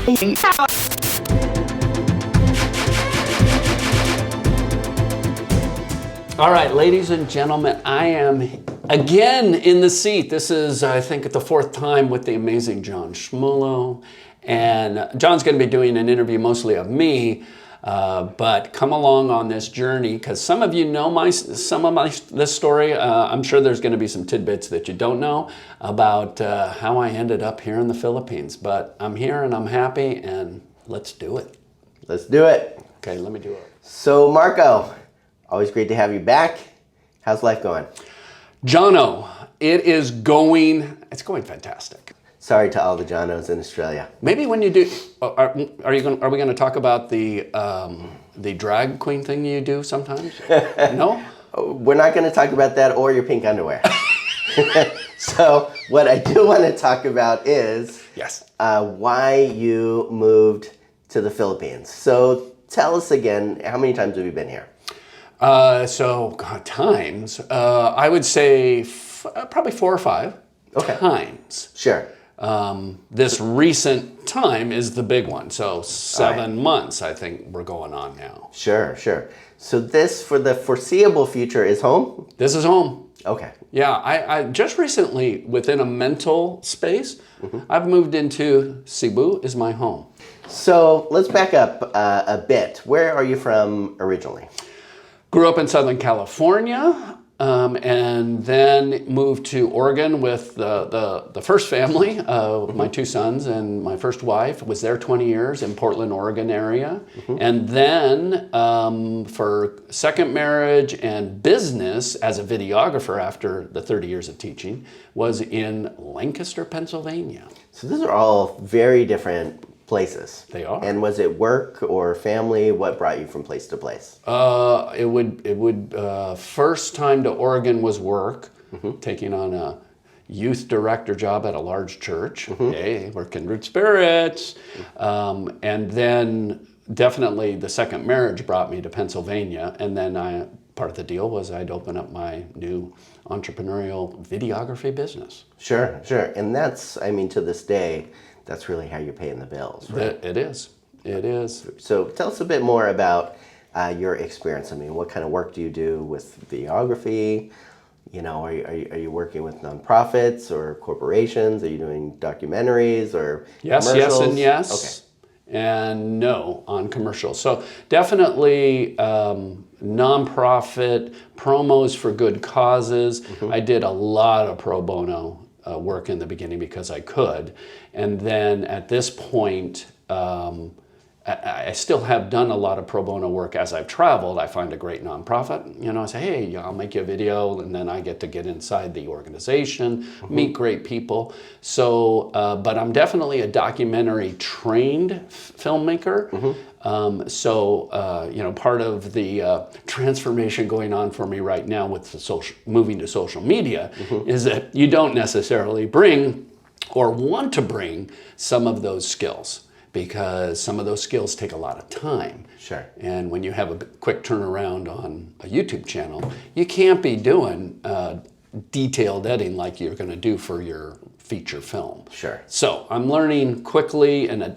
All right, ladies and gentlemen, I am again in the seat. This is, I think, the fourth time with the amazing John Smulo. And John's going to be doing an interview mostly of me, but come along on this journey because some of you know this story. I'm sure there's going to be some tidbits that you don't know about how I ended up here in the Philippines. But I'm here and I'm happy, and let's do it. Let's do it. Okay, let me do it. So, Marco, always great to have you back. How's life going? Jono, it's going fantastic. Sorry to all the Jonos in Australia. Maybe when you do, are we going to talk about the drag queen thing you do sometimes? No? We're not going to talk about that or your pink underwear. So what I do want to talk about is why you moved to the Philippines. So tell us again, how many times have you been here? Times. I would say probably 4 or 5 times. Sure. This recent time is the big one. So 7 months, I think we're going on now. Sure. So this, for the foreseeable future, is home? This is home. Okay. Yeah, I just recently, within a mental space, I've moved into Cebu is my home. So let's back up a bit. Where are you from originally? Grew up in Southern California, and then moved to Oregon with the first family of my 2 sons, and my first wife was there 20 years in Portland, Oregon area. And then for second marriage and business as a videographer after the 30 years of teaching was in Lancaster, Pennsylvania. So those are all very different places. They are. And was it work or family? What brought you from place to place? It would first time to Oregon was work, taking on a youth director job at a large church. Hey, we're kindred spirits. And then definitely the second marriage brought me to Pennsylvania. And then part of the deal was I'd open up my new entrepreneurial videography business. Sure. And that's, to this day, that's really how you're paying the bills, right? It is. So tell us a bit more about your experience. What kind of work do you do with videography? Are you working with nonprofits or corporations? Are you doing documentaries or commercials? Yes, and yes. Okay. And no on commercials. So definitely nonprofit promos for good causes. I did a lot of pro bono work in the beginning because I could. And then at this point, I still have done a lot of pro bono work as I've traveled. I find a great nonprofit, I say, hey, I'll make you a video, and then I get to get inside the organization, meet great people. So, but I'm definitely a documentary trained filmmaker. Part of the transformation going on for me right now with moving to social media is that you don't necessarily bring or want to bring some of those skills, because some of those skills take a lot of time. Sure. And when you have a quick turnaround on a YouTube channel, you can't be doing detailed editing like you're going to do for your feature film. Sure. So I'm learning quickly, and I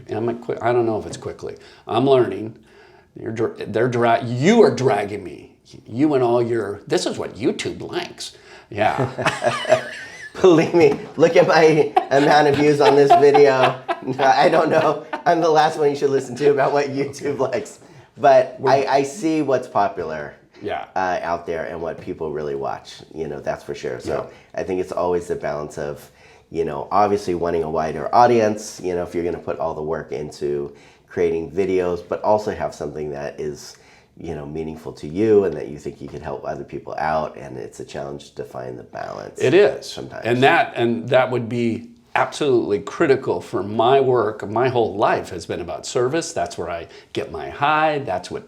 don't know if it's quickly. I'm learning. You are dragging me. You and all your. This is what YouTube likes. Yeah. Believe me, look at my amount of views on this video. I don't know. I'm the last one you should listen to about what YouTube likes. But I see what's popular out there and what people really watch. That's for sure. So I think it's always the balance of, obviously wanting a wider audience, if you're going to put all the work into creating videos, but also have something that is meaningful to you and that you think you could help other people out, and it's a challenge to find the balance. It is sometimes, and that would be absolutely critical for my work. My whole life has been about service. That's where I get my high. That's what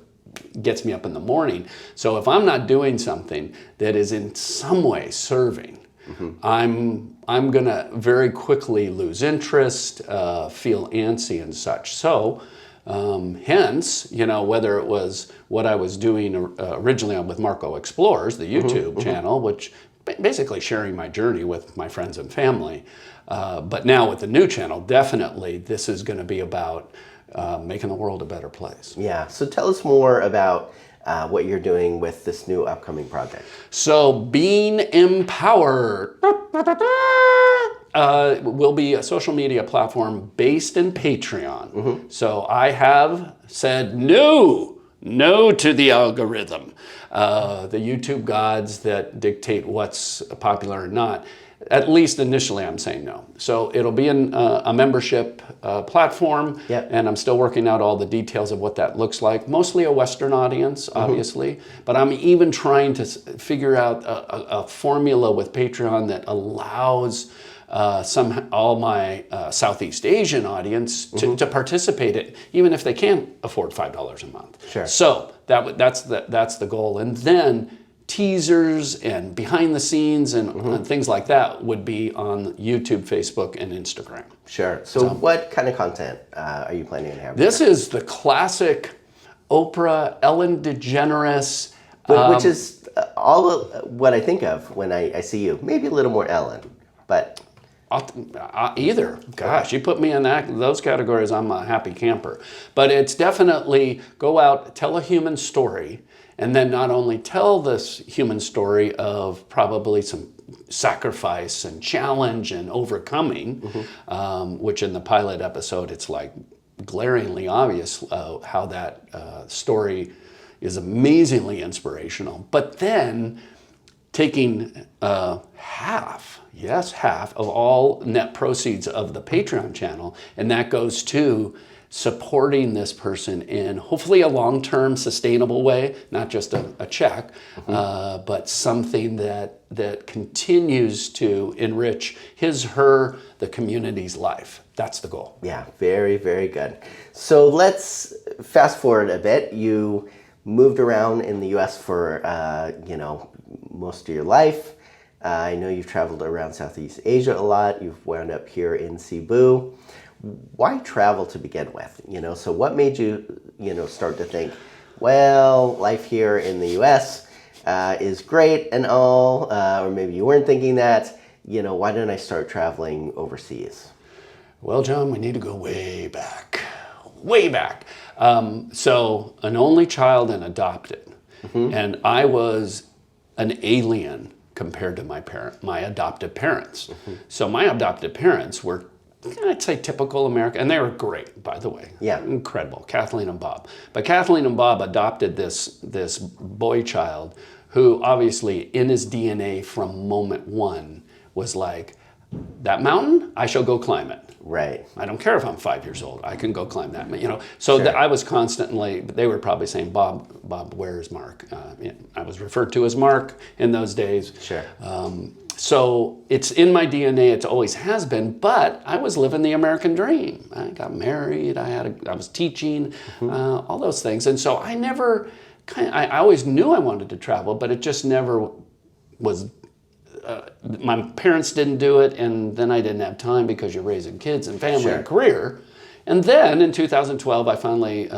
gets me up in the morning. So if I'm not doing something that is in some way serving, I'm gonna very quickly lose interest, feel antsy and such. So hence, whether it was what I was doing originally with Marco Explores, the YouTube channel, which basically sharing my journey with my friends and family. But now with the new channel, definitely this is going to be about making the world a better place. Yeah. So tell us more about what you're doing with this new upcoming project. So Being Empowered will be a social media platform based in Patreon. So I have said no to the algorithm, the YouTube gods that dictate what's popular or not. At least initially, I'm saying no. So it'll be a membership platform, and I'm still working out all the details of what that looks like. Mostly a Western audience, obviously, but I'm even trying to figure out a formula with Patreon that allows all my Southeast Asian audience to participate in, even if they can't afford $5 a month. Sure. So that's the goal, and then teasers and behind the scenes and things like that would be on YouTube, Facebook, and Instagram. Sure. So what kind of content are you planning to have? This is the classic Oprah, Ellen DeGeneres. Which is all of what I think of when I see you. Maybe a little more Ellen, but... Either. Gosh, you put me in those categories, I'm a happy camper. But it's definitely go out, tell a human story, and then not only tell this human story of probably some sacrifice and challenge and overcoming, which in the pilot episode, it's like glaringly obvious how that story is amazingly inspirational. But then taking half of all net proceeds of the Patreon channel, and that goes to supporting this person in hopefully a long-term sustainable way, not just a check, but something that continues to enrich the community's life. That's the goal. Yeah, very, very good. So let's fast forward a bit. You moved around in the U.S. for, most of your life. I know you've traveled around Southeast Asia a lot. You've wound up here in Cebu. Why travel to begin with? So what made you, start to think, well, life here in the U.S. Is great and all, or maybe you weren't thinking that. Why didn't I start traveling overseas? Well, John, we need to go way back. Way back. So an only child and adopted. And I was an alien compared to my adoptive parents. So my adoptive parents were, I'd say, typical American, and they were great, by the way. Yeah. Incredible, Kathleen and Bob. But Kathleen and Bob adopted this boy child who obviously in his DNA from moment one was like, that mountain, I shall go climb it. Right. I don't care if I'm 5 years old. I can go climb that. So Sure. I was constantly. They were probably saying, "Bob, where is Mark?" I was referred to as Mark in those days. Sure. So it's in my DNA. It always has been. But I was living the American dream. I got married. I was teaching, all those things, and so I never. I always knew I wanted to travel, but it just never was. My parents didn't do it, and then I didn't have time because you're raising kids and family and career. And then in 2012, I finally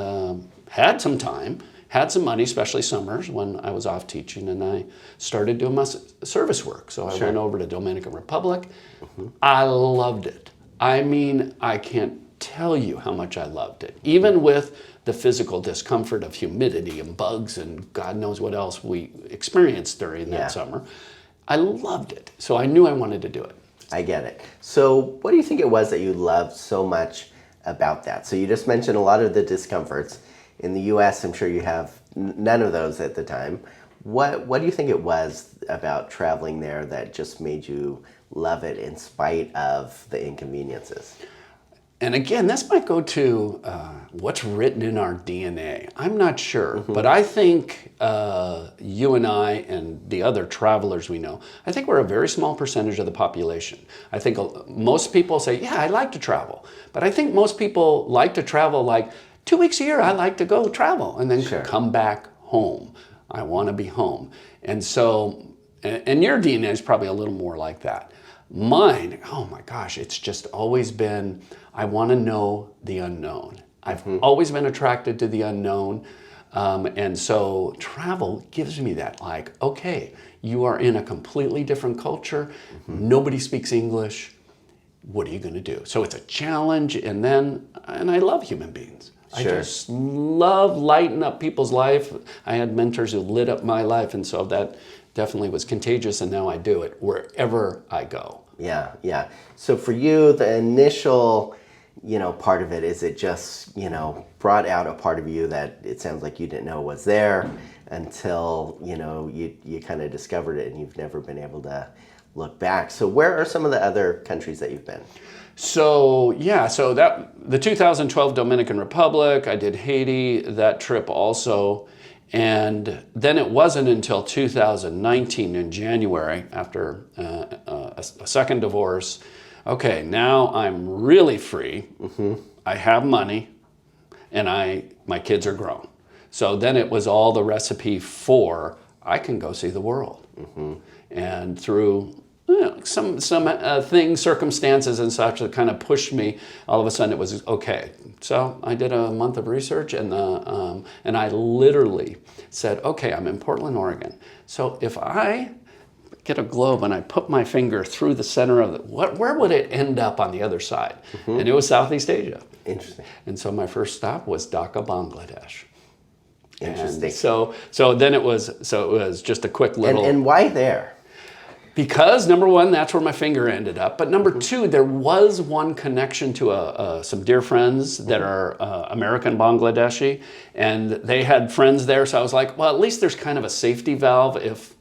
had some time, had some money, especially summers when I was off teaching, and I started doing my service work. So I went over to Dominican Republic. I loved it. I mean, I can't tell you how much I loved it, even with the physical discomfort of humidity and bugs and God knows what else we experienced during that summer. I loved it. So I knew I wanted to do it. I get it. So what do you think it was that you loved so much about that? So you just mentioned a lot of the discomforts. In the U.S., I'm sure you have none of those at the time. What do you think it was about traveling there that just made you love it in spite of the inconveniences? And again, this might go to what's written in our DNA. I'm not sure, but I think you and I and the other travelers we know, I think we're a very small percentage of the population. I think most people say, yeah, I like to travel. But I think most people like to travel like 2 weeks a year, I like to go travel and then come back home. I want to be home. And so, and your DNA is probably a little more like that. Mine, oh my gosh, it's just always been, I want to know the unknown. I've always been attracted to the unknown. And so travel gives me that, like, okay, you are in a completely different culture. Nobody speaks English. What are you going to do? So it's a challenge. And I love human beings. I Sure. just love lighting up people's life. I had mentors who lit up my life. And so that definitely was contagious. And now I do it wherever I go. Yeah, yeah. So for you, the initial, part of it, is it just, brought out a part of you that it sounds like you didn't know was there until, you kind of discovered it and you've never been able to look back. So where are some of the other countries that you've been? So the 2012 Dominican Republic, I did Haiti, that trip also. And then it wasn't until 2019 in January, after a second divorce, okay, now I'm really free. I have money, and my kids are grown. So then it was all the recipe for I can go see the world. And through some things, circumstances and such that kind of pushed me, all of a sudden it was okay. So I did a month of research, and I literally said, okay, I'm in Portland, Oregon. So if I get a globe and I put my finger through the center of it, where would it end up on the other side? And it was Southeast Asia. Interesting. And so my first stop was Dhaka, Bangladesh. Interesting. And so then it was just a quick little. And why there? Because number one, that's where my finger ended up. But number two, there was one connection to some dear friends that are American Bangladeshi, and they had friends there. So I was like, well, at least there's kind of a safety valve if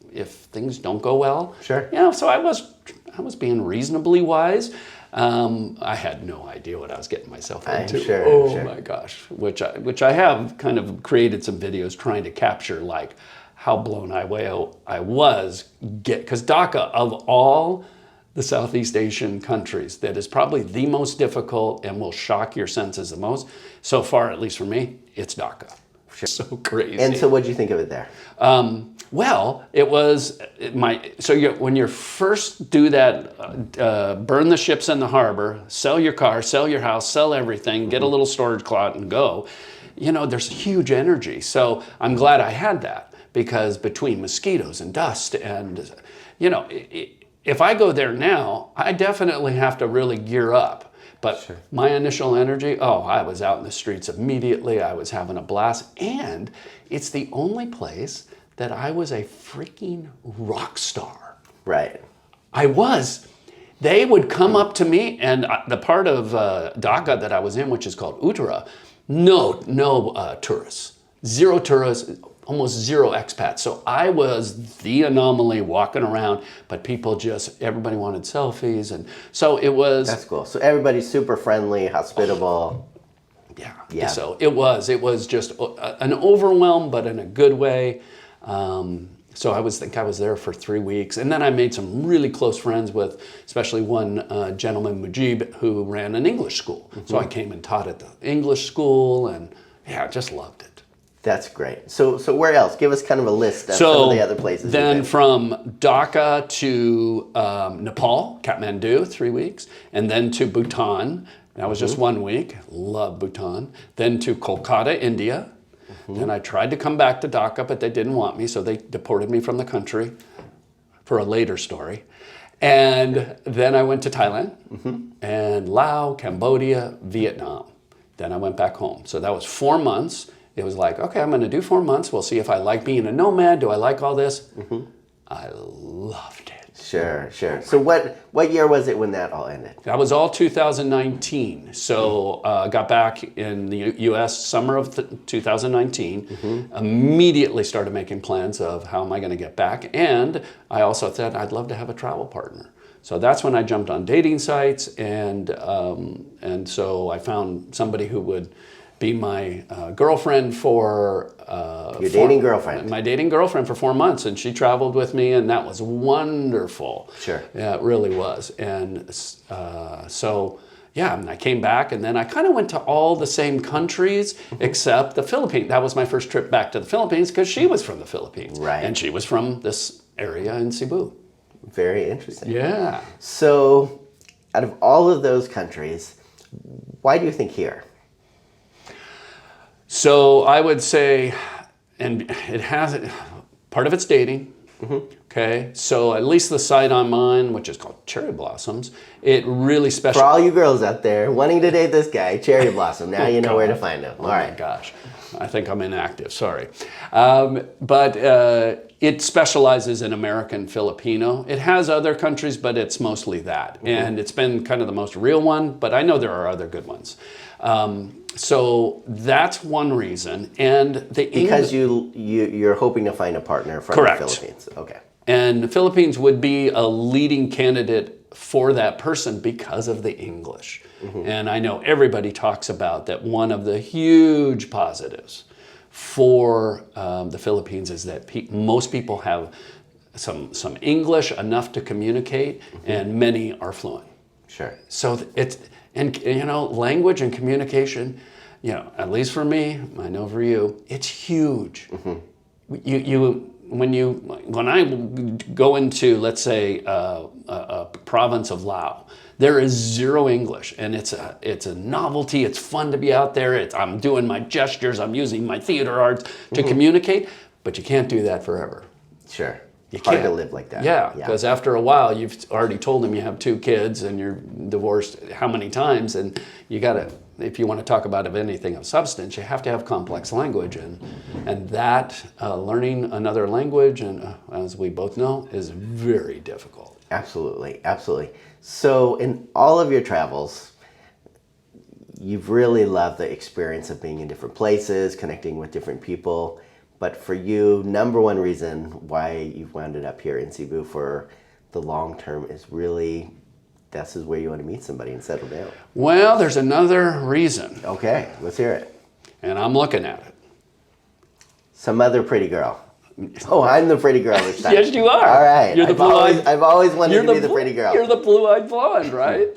things don't go well. Sure. So I was being reasonably wise. I had no idea what I was getting myself into. Sure. My gosh, which I have kind of created some videos trying to capture, like how blown away I was, because Dhaka, of all the Southeast Asian countries, that is probably the most difficult and will shock your senses the most. So far, at least for me, it's Dhaka. Sure. So crazy. And so what'd you think of it there? Well, it was when you first do that, burn the ships in the harbor, sell your car, sell your house, sell everything, get a little storage closet and go, there's huge energy. So I'm glad I had that, because between mosquitoes and dust and, if I go there now, I definitely have to really gear up. But my initial energy, I was out in the streets immediately. I was having a blast. And it's the only place that I was a freaking rock star. Right. I was. They would come up to me, and the part of Dhaka that I was in, which is called Uttara, no tourists. Zero tourists, almost zero expats. So I was the anomaly walking around, but everybody wanted selfies. And so it was. That's cool. So everybody's super friendly, hospitable. Yeah. So it was just an overwhelm, but in a good way. So I was there for 3 weeks, and then I made some really close friends with, especially one gentleman, Mujib, who ran an English school. So I came and taught at the English school, and just loved it. That's great. So where else? Give us kind of a list of some of the other places. Then from Dhaka to Nepal, Kathmandu, 3 weeks, and then to Bhutan. That was just 1 week. Love Bhutan. Then to Kolkata, India. Then I tried to come back to Dhaka, but they didn't want me, so they deported me from the country for a later story. And then I went to Thailand, and Laos, Cambodia, Vietnam. Then I went back home. So that was 4 months. It was like, okay, I'm going to do 4 months. We'll see if I like being a nomad. Do I like all this? I loved it. Sure. So what year was it when that all ended? That was all 2019. So got back in the U.S. summer of 2019. Immediately started making plans of how am I going to get back. And I also said I'd love to have a travel partner. So that's when I jumped on dating sites, and so I found somebody who would be my girlfriend for... Your dating girlfriend. My dating girlfriend for 4 months, and she traveled with me, and that was wonderful. Sure. Yeah, it really was. And and I came back, and then I kind of went to all the same countries except the Philippines. That was my first trip back to the Philippines, because she was from the Philippines. Right. And she was from this area in Cebu. Very interesting. Yeah. So out of all of those countries, why do you think here? So I would say and it has part of it's dating. Okay, so at least the site I'm on, which is called Cherry Blossoms, it really For all you girls out there wanting to date this guy, Cherry Blossom, now you know where to find him. All right. My gosh, I think I'm inactive, sorry. But it specializes in American Filipino. It has other countries, but it's mostly that. And it's been kind of the most real one, but I know there are other good ones. So that's one reason. And because you're hoping to find a partner from Correct. the Philippines. Okay. And the Philippines would be a leading candidate for that person because of the English. And I know everybody talks about that one of the huge positives for the Philippines is that most people have some English enough to communicate, and many are fluent. Sure. So language and communication, at least for me, I know for you, it's huge. When I go into, let's say, a province of Laos, there is zero English, and it's a novelty. It's fun to be out there. I'm doing my gestures. I'm using my theater arts to communicate, but you can't do that forever. Sure. You Hard can't. to live like that. Yeah, because after a while, you've already told them you have 2 kids and you're divorced how many times, and you gotta, if you want to talk about anything of substance, you have to have complex language, and that learning another language, and as we both know, is very difficult. Absolutely, absolutely. So in all of your travels, you've really loved the experience of being in different places, connecting with different people. But for you, number one reason why you've wound up here in Cebu for the long term is really, this is where you want to meet somebody and settle down. Well, there's another reason. Okay, let's hear it. And I'm looking at it. Some other pretty girl. Oh, I'm the pretty girl this time. Yes, you are. All right. You're the I've always wanted to be the pretty girl. You're the blue-eyed blonde, right?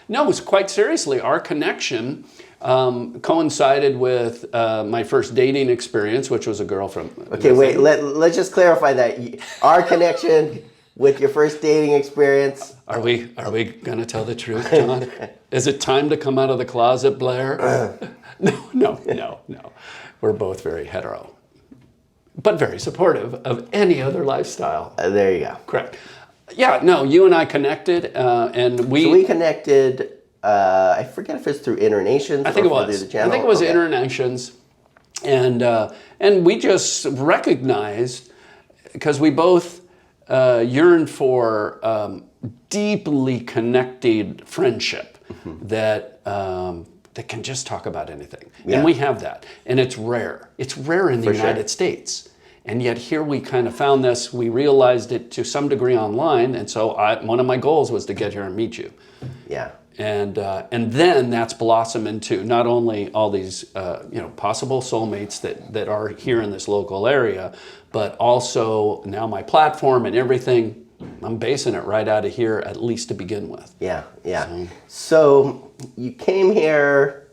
No, it's quite seriously. Our connection coincided with my first dating experience, which was a girl from... Okay, wait, let's just clarify that. Our connection with your first dating experience... Are we going to tell the truth, John? Is it time to come out of the closet, Blair? No. We're both very hetero, but very supportive of any other lifestyle. There you go. Correct. Yeah, no, you and I connected, and we... So we connected... I forget if it's through Internations. I think it was. Through the channel. I think it was Internations, and we just recognized, because we both yearned for deeply connected friendship that can just talk about anything, and we have that, and it's rare. It's rare in the United States. And yet here we kind of found this. We realized it to some degree online, and so one of my goals was to get here and meet you. Yeah. And then that's blossomed into not only all these possible soulmates that are here in this local area, but also now my platform and everything. I'm basing it right out of here, at least to begin with. Yeah. So you came here,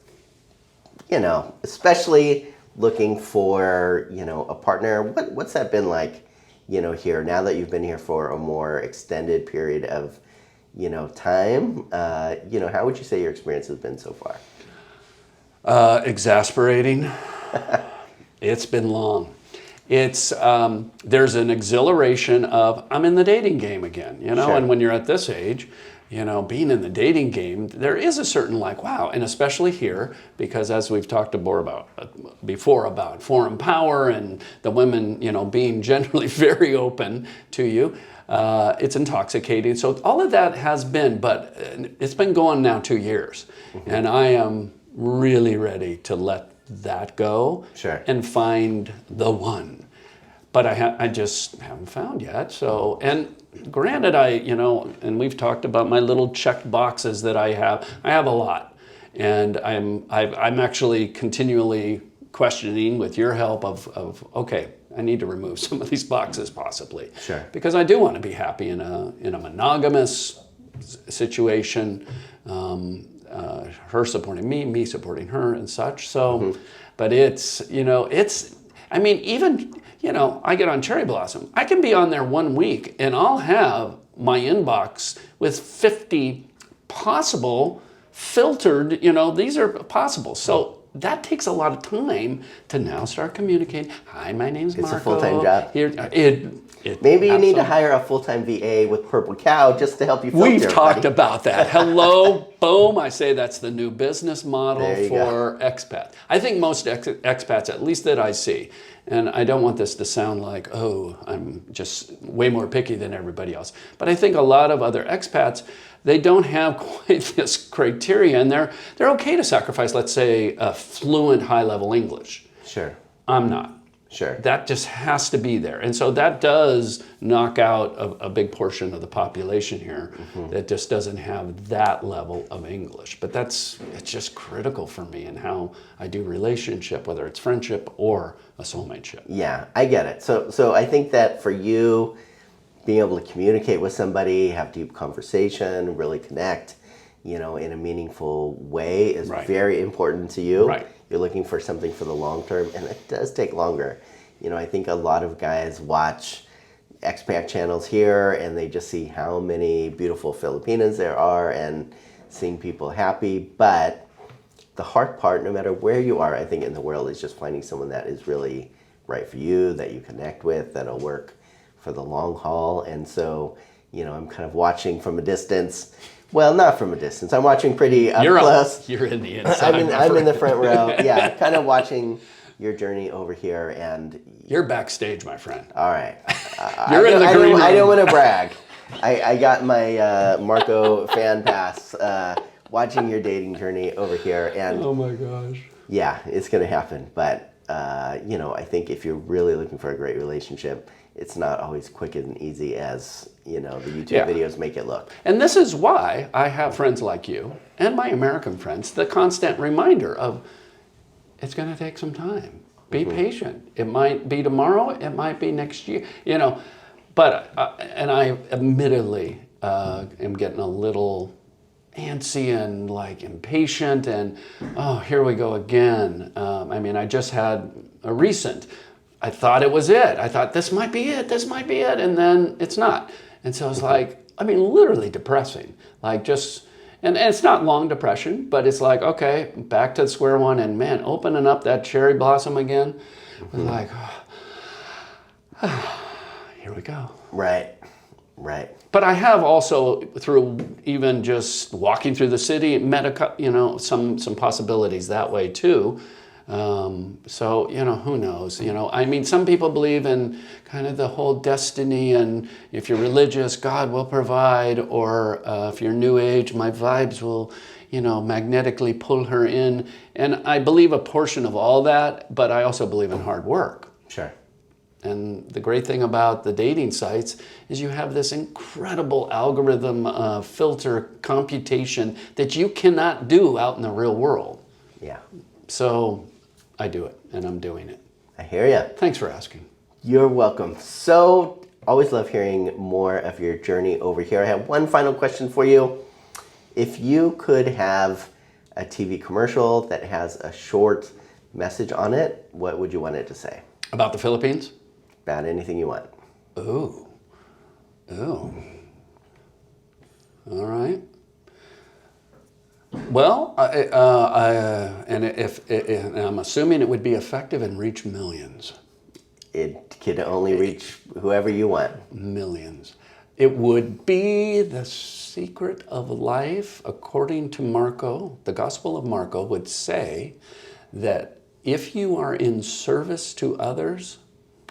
especially looking for a partner. What's that been like, here now that you've been here for a more extended period of time? How would you say your experience has been so far? Exasperating. It's been long. It's there's an exhilaration of I'm in the dating game again, Sure. And when you're at this age, being in the dating game, there is a certain wow, and especially here, because as we've talked before about foreign power and the women, being generally very open to you. It's intoxicating. So all of that has been, but it's been going now 2 years. And I am really ready to let that go and find the one. But I just haven't found yet. So, and granted, and we've talked about my little checked boxes that I have. I have a lot. And I'm actually continually questioning with your help of okay, I need to remove some of these boxes possibly. Sure. Because I do want to be happy in a monogamous situation, her supporting me supporting her and such. So, but it's, even, I get on Cherry Blossom. I can be on there 1 week and I'll have my inbox with 50 possible filtered, these are possible. So that takes a lot of time to now start communicating. Hi, my name's Marco. It's a full-time job. Maybe you need to hire a full-time VA with Purple Cow just to help you filter. We've talked about that. Hello, boom. I say that's the new business model for expats. I think most expats, at least that I see, and I don't want this to sound like, oh, I'm just way more picky than everybody else. But I think a lot of other expats, they don't have quite this criteria, and they're okay to sacrifice, let's say, a fluent high-level English. Sure. I'm not. Sure. That just has to be there. And so that does knock out a big portion of the population here that just doesn't have that level of English. But it's just critical for me in how I do relationship, whether it's friendship or a soulmateship. Yeah, I get it. So I think that for you, being able to communicate with somebody, have deep conversation, really connect, in a meaningful way is very important to you. Right. You're looking for something for the long term, and it does take longer. I think a lot of guys watch expat channels here, and they just see how many beautiful Filipinas there are and seeing people happy. But the hard part, no matter where you are, I think, in the world, is just finding someone that is really right for you, that you connect with, that'll work for the long haul. And so, I'm kind of watching from a distance. Well, not from a distance. I'm watching pretty up close. You're in the inside. I'm in the front row. Yeah, kind of watching your journey over here, and you're backstage, my friend. All right. You're in the green room. I don't want to brag. I got my Marco fan pass watching your dating journey over here, and oh my gosh. Yeah, it's gonna happen. But I think if you're really looking for a great relationship, it's not always quick and easy as the YouTube videos make it look. And this is why I have friends like you and my American friends, the constant reminder of it's going to take some time. Be patient. It might be tomorrow. It might be next year. But and I admittedly am getting a little antsy and impatient, and here we go again. I just had a recent. I thought it was it. I thought this might be it. This might be it, and then it's not. And so it's literally depressing. And it's not long depression, but it's okay, back to square one, and man, opening up that cherry blossom again was here we go. Right. But I have also, through even just walking through the city, met some possibilities that way too. So, who knows? Some people believe in kind of the whole destiny, and if you're religious, God will provide, or if you're New Age, my vibes will, magnetically pull her in. And I believe a portion of all that, but I also believe in hard work. Sure. And the great thing about the dating sites is you have this incredible algorithm filter computation that you cannot do out in the real world. Yeah. So I do it, and I'm doing it. I hear you. Thanks for asking. You're welcome. So, always love hearing more of your journey over here. I have one final question for you. If you could have a TV commercial that has a short message on it, what would you want it to say? About the Philippines? About anything you want. Ooh. All right. Well, and I'm assuming it would be effective and reach millions. It could only reach whoever you want. Millions. It would be the secret of life, according to Marco. The Gospel of Marco would say that if you are in service to others,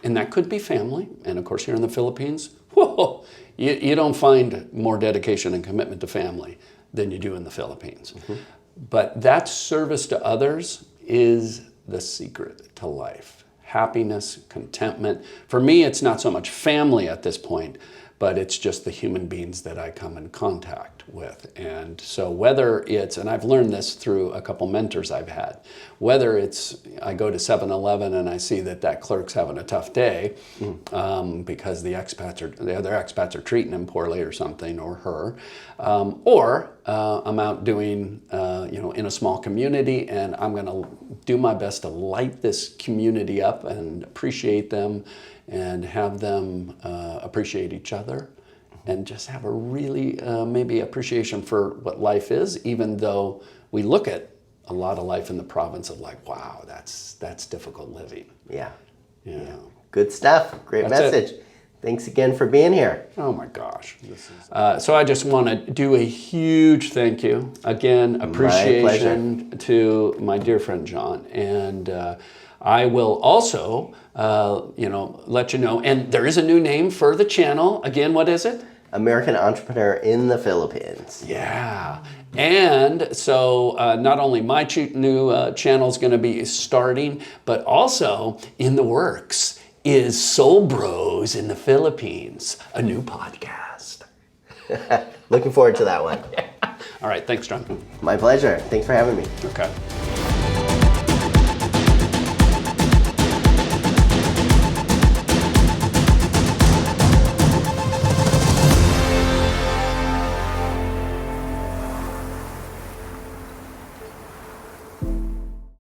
and that could be family, and of course here in the Philippines, whoa, you don't find more dedication and commitment to family than you do in the Philippines. But that service to others is the secret to life. Happiness, contentment. For me, it's not so much family at this point, but it's just the human beings that I come in contact with. And so whether it's, and I've learned this through a couple mentors I've had, whether it's I go to 7-Eleven and I see that clerk's having a tough day because the other expats are treating him poorly or something, or her, or I'm out doing, in a small community, and I'm gonna do my best to light this community up and appreciate them and have them appreciate each other, and just have a really maybe appreciation for what life is, even though we look at a lot of life in the province of like, wow, that's difficult living. Yeah. Yeah. Good stuff. Great That's message. Thanks again for being here. Oh my gosh. So I just want to do a huge thank you. Again, appreciation to my dear friend John. And I will also, let you know. And there is a new name for the channel. Again, what is it? American Entrepreneur in the Philippines. Yeah. And so not only my new channel is going to be starting, but also in the works is Soul Bros in the Philippines, a new podcast. Looking forward to that one. All right. Thanks, John. My pleasure. Thanks for having me. Okay.